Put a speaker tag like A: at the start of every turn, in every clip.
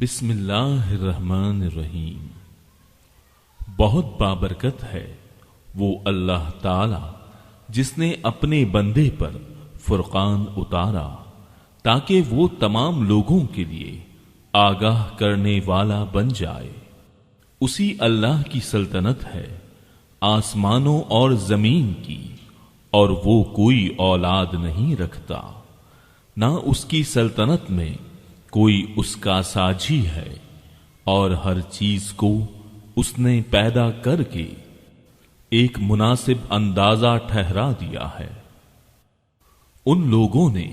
A: بسم اللہ الرحمن الرحیم۔ بہت بابرکت ہے وہ اللہ تعالی جس نے اپنے بندے پر فرقان اتارا تاکہ وہ تمام لوگوں کے لیے آگاہ کرنے والا بن جائے۔ اسی اللہ کی سلطنت ہے آسمانوں اور زمین کی، اور وہ کوئی اولاد نہیں رکھتا، نہ اس کی سلطنت میں کوئی اس کا ساجی ہے، اور ہر چیز کو اس نے پیدا کر کے ایک مناسب اندازہ ٹھہرا دیا ہے۔ ان لوگوں نے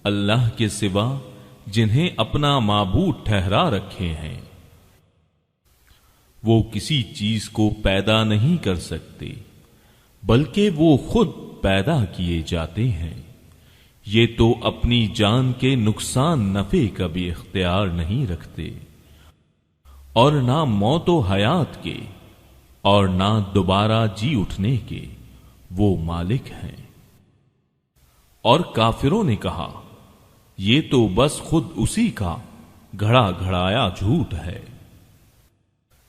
A: اللہ کے سوا جنہیں اپنا معبود ٹھہرا رکھے ہیں، وہ کسی چیز کو پیدا نہیں کر سکتے بلکہ وہ خود پیدا کیے جاتے ہیں۔ یہ تو اپنی جان کے نقصان نفع کا بھی اختیار نہیں رکھتے، اور نہ موت و حیات کے اور نہ دوبارہ جی اٹھنے کے وہ مالک ہیں۔ اور کافروں نے کہا یہ تو بس خود اسی کا گھڑا گھڑایا جھوٹ ہے،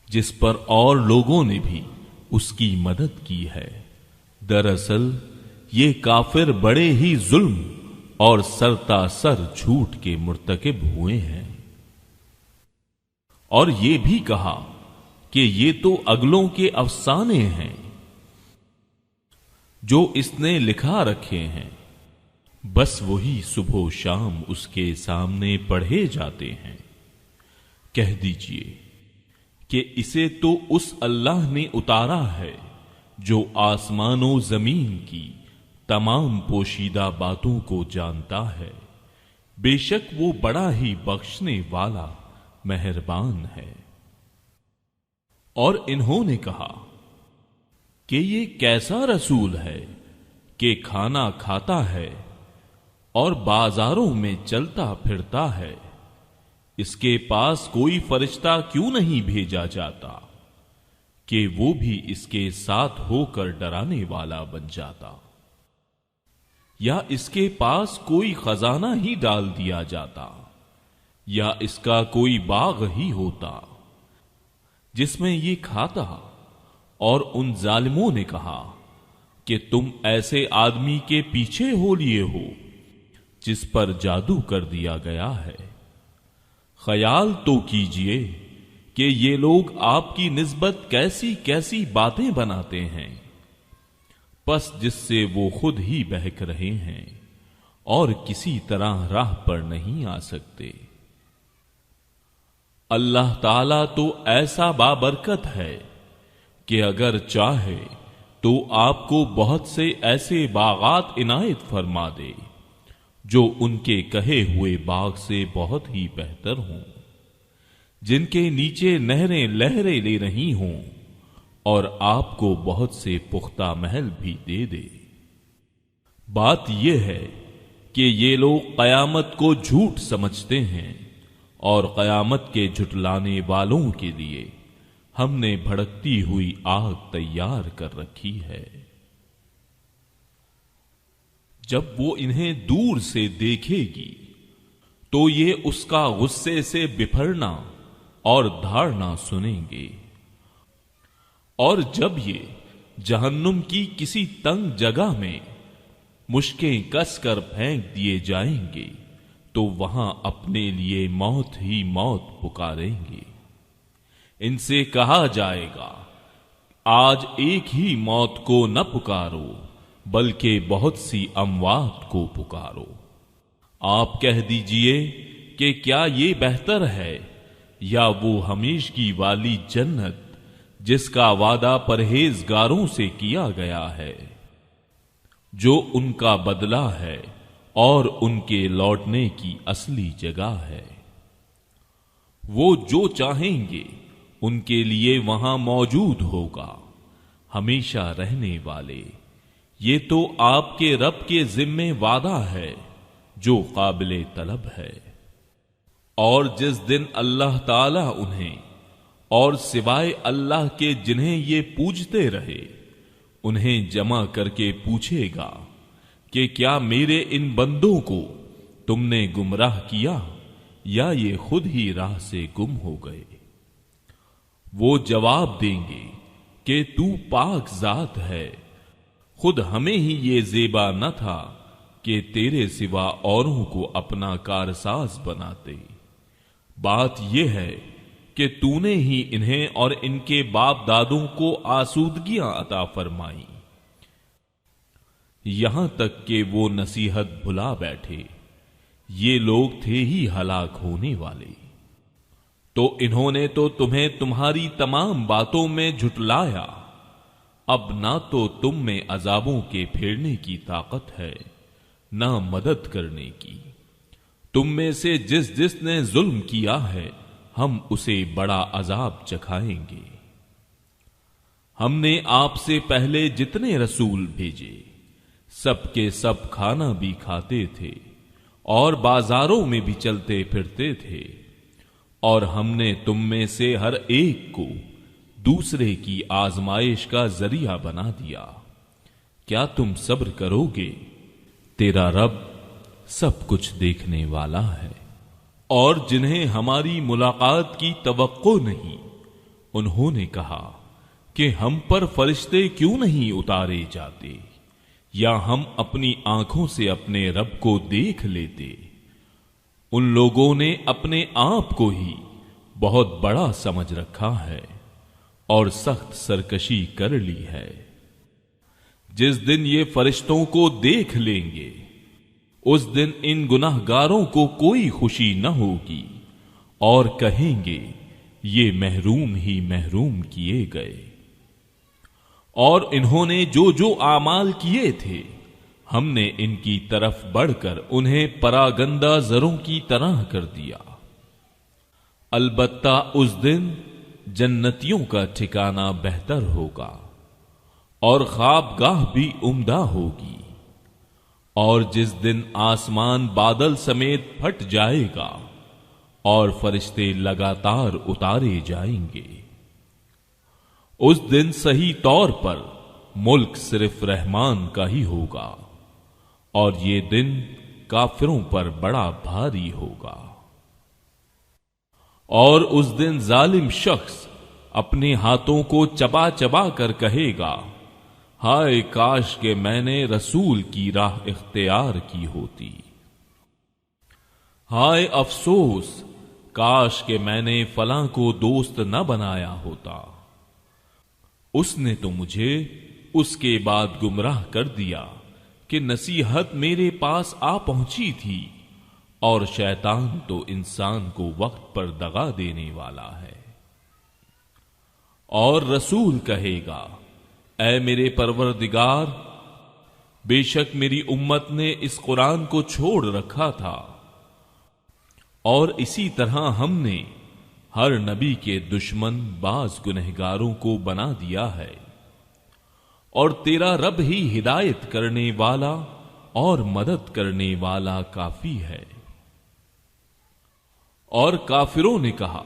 A: جس پر اور لوگوں نے بھی اس کی مدد کی ہے۔ دراصل یہ کافر بڑے ہی ظلم اور سرتا سر جھوٹ کے مرتکب ہوئے ہیں۔ اور یہ بھی کہا کہ یہ تو اگلوں کے افسانے ہیں جو اس نے لکھا رکھے ہیں، بس وہی صبح و شام اس کے سامنے پڑھے جاتے ہیں۔ کہہ دیجئے کہ اسے تو اس اللہ نے اتارا ہے جو آسمان و زمین کی تمام پوشیدہ باتوں کو جانتا ہے، بے شک وہ بڑا ہی بخشنے والا مہربان ہے۔ اور انہوں نے کہا کہ یہ کیسا رسول ہے کہ کھانا کھاتا ہے اور بازاروں میں چلتا پھرتا ہے، اس کے پاس کوئی فرشتہ کیوں نہیں بھیجا جاتا کہ وہ بھی اس کے ساتھ ہو کر ڈرانے والا بن جاتا، یا اس کے پاس کوئی خزانہ ہی ڈال دیا جاتا، یا اس کا کوئی باغ ہی ہوتا جس میں یہ کھاتا۔ اور ان ظالموں نے کہا کہ تم ایسے آدمی کے پیچھے ہو لیے ہو جس پر جادو کر دیا گیا ہے۔ خیال تو کیجئے کہ یہ لوگ آپ کی نسبت کیسی کیسی باتیں بناتے ہیں، پس جس سے وہ خود ہی بہک رہے ہیں اور کسی طرح راہ پر نہیں آ سکتے۔ اللہ تعالیٰ تو ایسا بابرکت ہے کہ اگر چاہے تو آپ کو بہت سے ایسے باغات عنایت فرما دے جو ان کے کہے ہوئے باغ سے بہت ہی بہتر ہوں، جن کے نیچے نہریں لہریں لے رہی ہوں، اور آپ کو بہت سے پختہ محل بھی دے دے۔ بات یہ ہے کہ یہ لوگ قیامت کو جھوٹ سمجھتے ہیں، اور قیامت کے جھٹلانے والوں کے لیے ہم نے بھڑکتی ہوئی آگ تیار کر رکھی ہے۔ جب وہ انہیں دور سے دیکھے گی تو یہ اس کا غصے سے بپھرنا اور دھاڑنا سنیں گے، اور جب یہ جہنم کی کسی تنگ جگہ میں مشکیں کس کر پھینک دیے جائیں گے تو وہاں اپنے لیے موت ہی موت پکاریں گے۔ ان سے کہا جائے گا آج ایک ہی موت کو نہ پکارو بلکہ بہت سی اموات کو پکارو۔ آپ کہہ دیجئے کہ کیا یہ بہتر ہے یا وہ ہمیشگی والی جنت جس کا وعدہ پرہیزگاروں سے کیا گیا ہے، جو ان کا بدلہ ہے اور ان کے لوٹنے کی اصلی جگہ ہے۔ وہ جو چاہیں گے ان کے لیے وہاں موجود ہوگا، ہمیشہ رہنے والے۔ یہ تو آپ کے رب کے ذمے وعدہ ہے جو قابل طلب ہے۔ اور جس دن اللہ تعالی انہیں اور سوائے اللہ کے جنہیں یہ پوجتے رہے انہیں جمع کر کے پوچھے گا کہ کیا میرے ان بندوں کو تم نے گمراہ کیا یا یہ خود ہی راہ سے گم ہو گئے؟ وہ جواب دیں گے کہ تو پاک ذات ہے، خود ہمیں ہی یہ زیبا نہ تھا کہ تیرے سوا اوروں کو اپنا کارساز بناتے۔ بات یہ ہے کہ تو نے ہی انہیں اور ان کے باپ دادوں کو آسودگیاں عطا فرمائی، یہاں تک کہ وہ نصیحت بھلا بیٹھے۔ یہ لوگ تھے ہی ہلاک ہونے والے، تو انہوں نے تو تمہیں تمہاری تمام باتوں میں جھٹلایا۔ اب نہ تو تم میں عذابوں کے پھیرنے کی طاقت ہے، نہ مدد کرنے کی۔ تم میں سے جس جس نے ظلم کیا ہے ہم اسے بڑا عذاب چکھائیں گے۔ ہم نے آپ سے پہلے جتنے رسول بھیجے سب کے سب کھانا بھی کھاتے تھے اور بازاروں میں بھی چلتے پھرتے تھے، اور ہم نے تم میں سے ہر ایک کو دوسرے کی آزمائش کا ذریعہ بنا دیا۔ کیا تم صبر کرو گے؟ تیرا رب سب کچھ دیکھنے والا ہے۔ اور جنہیں ہماری ملاقات کی توقع نہیں، انہوں نے کہا کہ ہم پر فرشتے کیوں نہیں اتارے جاتے، یا ہم اپنی آنکھوں سے اپنے رب کو دیکھ لیتے۔ ان لوگوں نے اپنے آپ کو ہی بہت بڑا سمجھ رکھا ہے اور سخت سرکشی کر لی ہے۔ جس دن یہ فرشتوں کو دیکھ لیں گے اس دن ان گناہگاروں کو کوئی خوشی نہ ہوگی، اور کہیں گے یہ محروم ہی محروم کیے گئے۔ اور انہوں نے جو جو اعمال کیے تھے ہم نے ان کی طرف بڑھ کر انہیں پراگندہ زروں کی طرح کر دیا۔ البتہ اس دن جنتیوں کا ٹھکانہ بہتر ہوگا اور خوابگاہ بھی عمدہ ہوگی۔ اور جس دن آسمان بادل سمیت پھٹ جائے گا اور فرشتے لگاتار اتارے جائیں گے، اس دن صحیح طور پر ملک صرف رحمان کا ہی ہوگا، اور یہ دن کافروں پر بڑا بھاری ہوگا۔ اور اس دن ظالم شخص اپنے ہاتھوں کو چبا چبا کر کہے گا، ہائے کاش کہ میں نے رسول کی راہ اختیار کی ہوتی، ہائے افسوس کاش کہ میں نے فلاں کو دوست نہ بنایا ہوتا، اس نے تو مجھے اس کے بعد گمراہ کر دیا کہ نصیحت میرے پاس آ پہنچی تھی، اور شیطان تو انسان کو وقت پر دغا دینے والا ہے۔ اور رسول کہے گا، اے میرے پروردگار، بے شک میری امت نے اس قرآن کو چھوڑ رکھا تھا، اور اسی طرح ہم نے ہر نبی کے دشمن بعض گنہگاروں کو بنا دیا ہے، اور تیرا رب ہی ہدایت کرنے والا اور مدد کرنے والا کافی ہے۔ اور کافروں نے کہا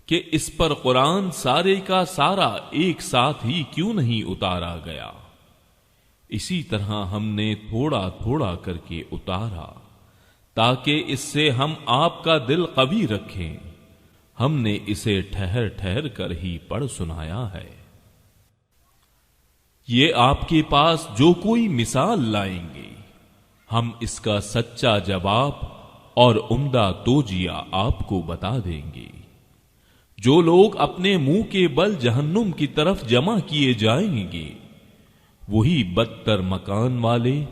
A: کہ اس پر قرآن سارے کا سارا ایک ساتھ ہی کیوں نہیں اتارا گیا؟ اسی طرح ہم نے تھوڑا تھوڑا کر کے اتارا تاکہ اس سے ہم آپ کا دل قوی رکھیں۔ ہم نے اسے ٹھہر ٹھہر کر ہی پڑھ سنایا ہے۔ یہ آپ کے پاس جو کوئی مثال لائیں گے ہم اس کا سچا جواب اور عمدہ توجیہ آپ کو بتا دیں گے۔ جو لوگ اپنے منہ کے بل جہنم کی طرف جمع کیے جائیں گے وہی بدتر مکان والے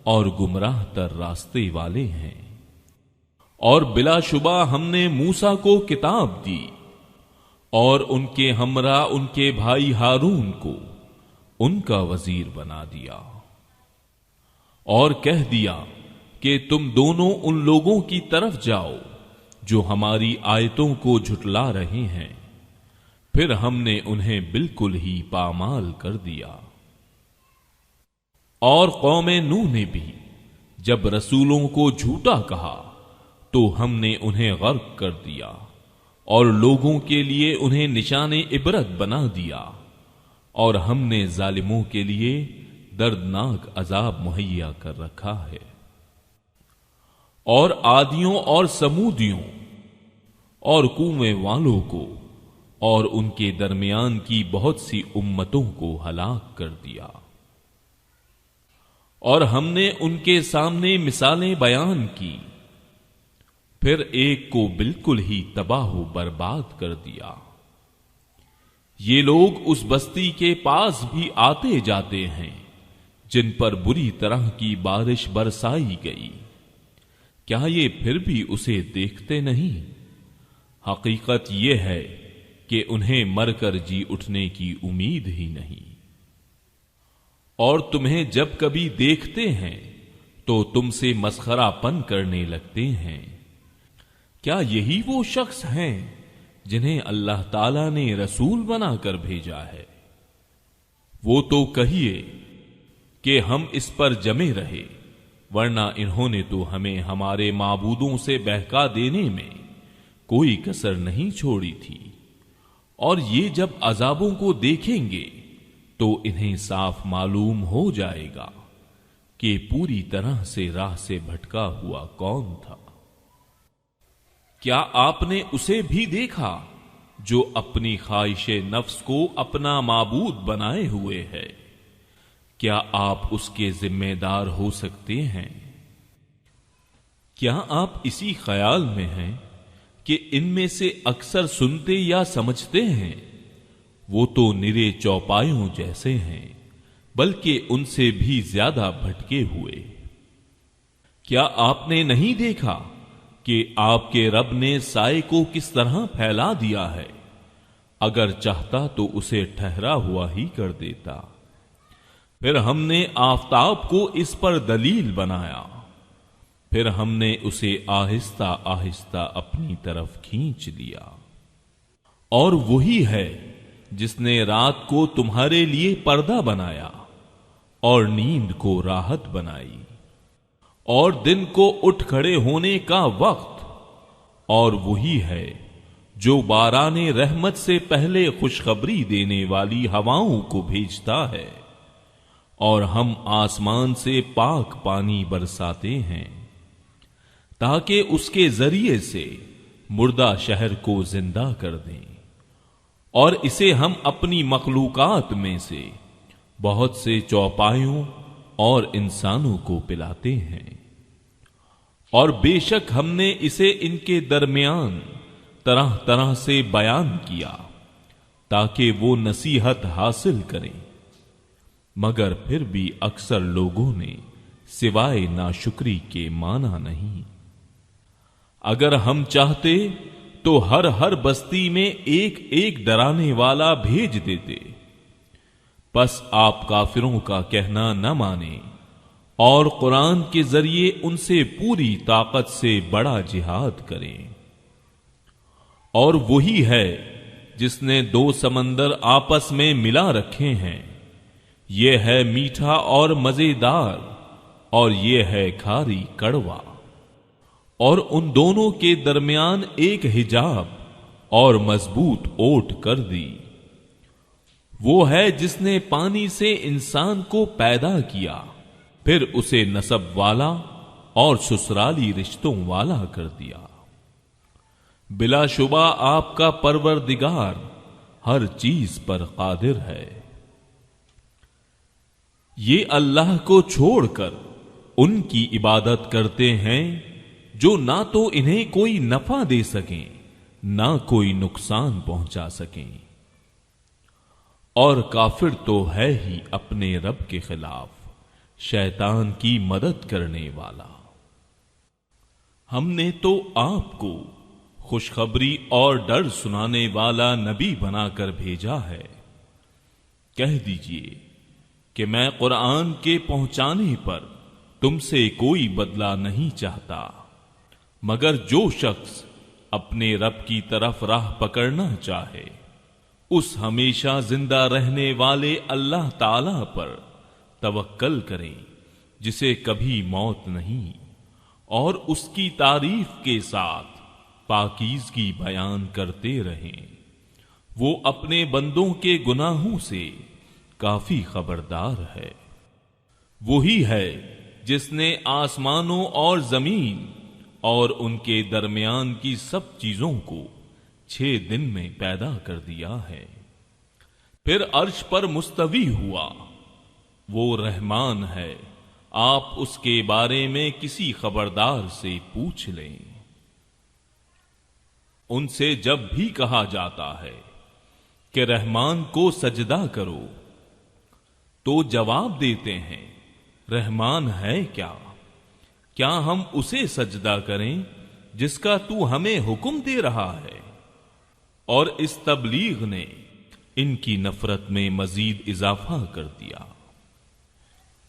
A: اور گمراہ تر راستے والے ہیں۔ اور بلا شبہ ہم نے موسیٰ کو کتاب دی اور ان کے ہمراہ ان کے بھائی ہارون کو ان کا وزیر بنا دیا، اور کہہ دیا کہ تم دونوں ان لوگوں کی طرف جاؤ جو ہماری آیتوں کو جھٹلا رہے ہیں۔ پھر ہم نے انہیں بالکل ہی پامال کر دیا۔ اور قوم نوح نے بھی جب رسولوں کو جھوٹا کہا تو ہم نے انہیں غرق کر دیا اور لوگوں کے لیے انہیں نشان عبرت بنا دیا، اور ہم نے ظالموں کے لیے دردناک عذاب مہیا کر رکھا ہے۔ اور عادیوں اور سمودیوں اور کنویں والوں کو اور ان کے درمیان کی بہت سی امتوں کو ہلاک کر دیا، اور ہم نے ان کے سامنے مثالیں بیان کی، پھر ایک کو بالکل ہی تباہ و برباد کر دیا۔ یہ لوگ اس بستی کے پاس بھی آتے جاتے ہیں جن پر بری طرح کی بارش برسائی گئی، کیا یہ پھر بھی اسے دیکھتے نہیں؟ حقیقت یہ ہے کہ انہیں مر کر جی اٹھنے کی امید ہی نہیں، اور تمہیں جب کبھی دیکھتے ہیں تو تم سے مسخرہ پن کرنے لگتے ہیں۔ کیا یہی وہ شخص ہیں جنہیں اللہ تعالی نے رسول بنا کر بھیجا ہے؟ وہ تو کہیے کہ ہم اس پر جمے رہے، ورنہ انہوں نے تو ہمیں ہمارے معبودوں سے بہکا دینے میں کوئی کسر نہیں چھوڑی تھی، اور یہ جب عذابوں کو دیکھیں گے تو انہیں صاف معلوم ہو جائے گا کہ پوری طرح سے راہ سے بھٹکا ہوا کون تھا۔ کیا آپ نے اسے بھی دیکھا جو اپنی خواہش نفس کو اپنا معبود بنائے ہوئے ہے؟ کیا آپ اس کے ذمہ دار ہو سکتے ہیں؟ کیا آپ اسی خیال میں ہیں کہ ان میں سے اکثر سنتے یا سمجھتے ہیں؟ وہ تو نرے چوپایوں جیسے ہیں، بلکہ ان سے بھی زیادہ بھٹکے ہوئے۔ کیا آپ نے نہیں دیکھا کہ آپ کے رب نے سائے کو کس طرح پھیلا دیا ہے؟ اگر چاہتا تو اسے ٹھہرا ہوا ہی کر دیتا۔ پھر ہم نے آفتاب کو اس پر دلیل بنایا، پھر ہم نے اسے آہستہ آہستہ اپنی طرف کھینچ لیا۔ اور وہی ہے جس نے رات کو تمہارے لیے پردہ بنایا اور نیند کو راحت بنائی، اور دن کو اٹھ کھڑے ہونے کا وقت، اور وہی ہے جو باران رحمت سے پہلے خوشخبری دینے والی ہواؤں کو بھیجتا ہے، اور ہم آسمان سے پاک پانی برساتے ہیں تاکہ اس کے ذریعے سے مردہ شہر کو زندہ کر دیں، اور اسے ہم اپنی مخلوقات میں سے بہت سے چوپایوں اور انسانوں کو پلاتے ہیں، اور بے شک ہم نے اسے ان کے درمیان طرح طرح سے بیان کیا تاکہ وہ نصیحت حاصل کریں، مگر پھر بھی اکثر لوگوں نے سوائے ناشکری کے مانا نہیں۔ اگر ہم چاہتے تو ہر بستی میں ایک ایک ڈرانے والا بھیج دیتے، پس آپ کافروں کا کہنا نہ مانیں اور قرآن کے ذریعے ان سے پوری طاقت سے بڑا جہاد کریں۔ اور وہی ہے جس نے دو سمندر آپس میں ملا رکھے ہیں، یہ ہے میٹھا اور مزیدار، اور یہ ہے کھاری کڑوا، اور ان دونوں کے درمیان ایک حجاب اور مضبوط اوٹ کر دی۔ وہ ہے جس نے پانی سے انسان کو پیدا کیا، پھر اسے نسب والا اور سسرالی رشتوں والا کر دیا۔ بلا شبہ آپ کا پروردگار ہر چیز پر قادر ہے۔ یہ اللہ کو چھوڑ کر ان کی عبادت کرتے ہیں جو نہ تو انہیں کوئی نفع دے سکیں نہ کوئی نقصان پہنچا سکیں، اور کافر تو ہے ہی اپنے رب کے خلاف شیطان کی مدد کرنے والا۔ ہم نے تو آپ کو خوشخبری اور ڈر سنانے والا نبی بنا کر بھیجا ہے۔ کہہ دیجئے کہ میں قرآن کے پہنچانے پر تم سے کوئی بدلہ نہیں چاہتا، مگر جو شخص اپنے رب کی طرف راہ پکڑنا چاہے اس ہمیشہ زندہ رہنے والے اللہ تعالی پر توکل کرے جسے کبھی موت نہیں، اور اس کی تعریف کے ساتھ پاکیزگی بیان کرتے رہیں۔ وہ اپنے بندوں کے گناہوں سے کافی خبردار ہے۔ وہی ہے جس نے آسمانوں اور زمین اور ان کے درمیان کی سب چیزوں کو 6 دن میں پیدا کر دیا ہے، پھر عرش پر مستوی ہوا، وہ رحمان ہے، آپ اس کے بارے میں کسی خبردار سے پوچھ لیں۔ ان سے جب بھی کہا جاتا ہے کہ رحمان کو سجدہ کرو تو جواب دیتے ہیں رحمان ہے کیا ہم اسے سجدہ کریں جس کا تو ہمیں حکم دے رہا ہے؟ اور اس تبلیغ نے ان کی نفرت میں مزید اضافہ کر دیا۔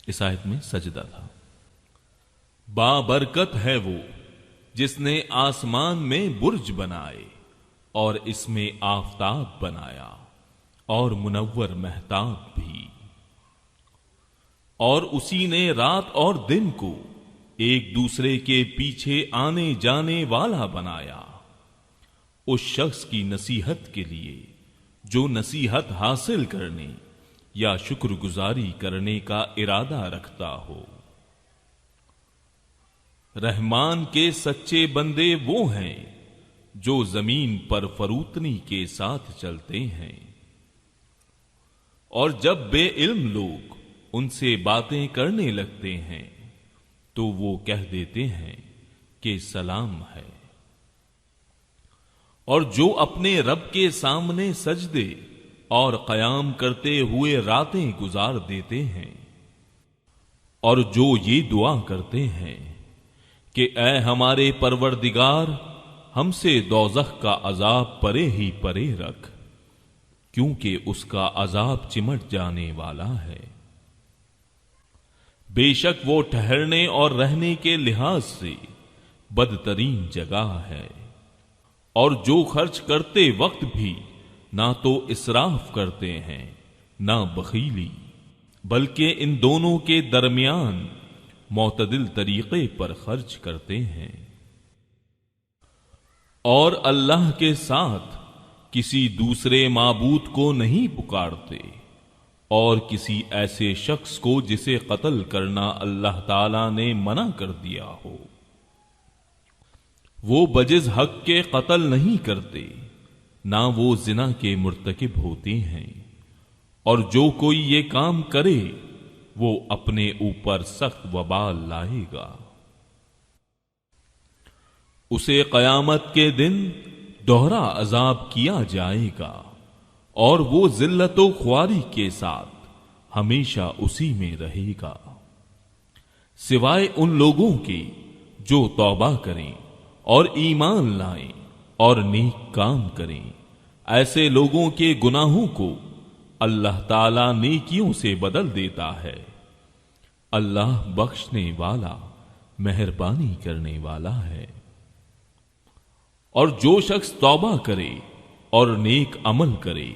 A: اس آیت میں سجدہ تھا۔ بابرکت ہے وہ جس نے آسمان میں برج بنائے اور اس میں آفتاب بنایا اور منور مہتاب بھی، اور اسی نے رات اور دن کو ایک دوسرے کے پیچھے آنے جانے والا بنایا، اس شخص کی نصیحت کے لیے جو نصیحت حاصل کرنے یا شکر گزاری کرنے کا ارادہ رکھتا ہو۔ رحمان کے سچے بندے وہ ہیں جو زمین پر فروتنی کے ساتھ چلتے ہیں، اور جب بے علم لوگ ان سے باتیں کرنے لگتے ہیں تو وہ کہہ دیتے ہیں کہ سلام ہے۔ اور جو اپنے رب کے سامنے سجدے اور قیام کرتے ہوئے راتیں گزار دیتے ہیں، اور جو یہ دعا کرتے ہیں کہ اے ہمارے پروردگار ہم سے دوزخ کا عذاب پرے ہی پرے رکھ، کیونکہ اس کا عذاب چمٹ جانے والا ہے، بے شک وہ ٹھہرنے اور رہنے کے لحاظ سے بدترین جگہ ہے۔ اور جو خرچ کرتے وقت بھی نہ تو اسراف کرتے ہیں نہ بخیلی، بلکہ ان دونوں کے درمیان معتدل طریقے پر خرچ کرتے ہیں، اور اللہ کے ساتھ کسی دوسرے معبود کو نہیں پکارتے، اور کسی ایسے شخص کو جسے قتل کرنا اللہ تعالی نے منع کر دیا ہو، وہ بجز حق کے قتل نہیں کرتے، نہ وہ زنا کے مرتکب ہوتے ہیں، اور جو کوئی یہ کام کرے وہ اپنے اوپر سخت وبال لائے گا۔ اسے قیامت کے دن دوہرا عذاب کیا جائے گا، اور وہ ذلت و خواری کے ساتھ ہمیشہ اسی میں رہے گا، سوائے ان لوگوں کے جو توبہ کریں اور ایمان لائیں اور نیک کام کریں، ایسے لوگوں کے گناہوں کو اللہ تعالی نیکیوں سے بدل دیتا ہے، اللہ بخشنے والا مہربانی کرنے والا ہے۔ اور جو شخص توبہ کرے اور نیک عمل کرے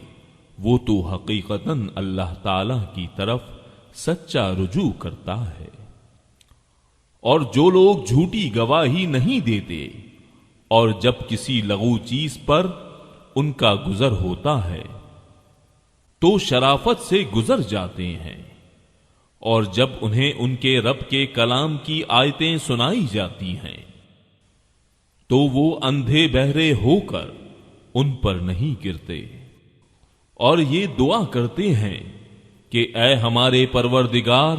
A: وہ تو حقیقتاً اللہ تعالی کی طرف سچا رجوع کرتا ہے۔ اور جو لوگ جھوٹی گواہی نہیں دیتے اور جب کسی لغو چیز پر ان کا گزر ہوتا ہے تو شرافت سے گزر جاتے ہیں، اور جب انہیں ان کے رب کے کلام کی آیتیں سنائی جاتی ہیں تو وہ اندھے بہرے ہو کر ان پر نہیں گرتے، اور یہ دعا کرتے ہیں کہ اے ہمارے پروردگار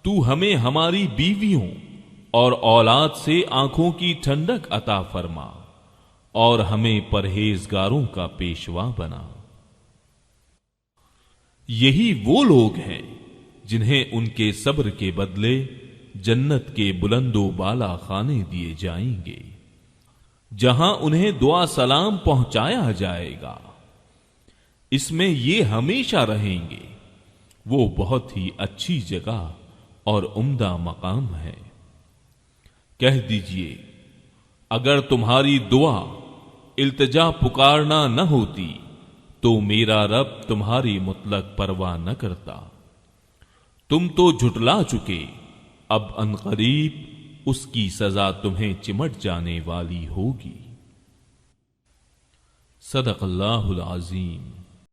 A: تو ہمیں ہماری بیویوں اور اولاد سے آنکھوں کی ٹھنڈک عطا فرما، اور ہمیں پرہیزگاروں کا پیشوا بنا۔ یہی وہ لوگ ہیں جنہیں ان کے صبر کے بدلے جنت کے بلند و بالا خانے دیے جائیں گے، جہاں انہیں دعا سلام پہنچایا جائے گا، اس میں یہ ہمیشہ رہیں گے، وہ بہت ہی اچھی جگہ اور عمدہ مقام ہے۔ کہہ دیجئے اگر تمہاری دعا التجا پکارنا نہ ہوتی تو میرا رب تمہاری مطلق پرواہ نہ کرتا، تم تو جھٹلا چکے، اب عنقریب اس کی سزا تمہیں چمٹ جانے والی ہوگی۔ صدق اللہ العظیم۔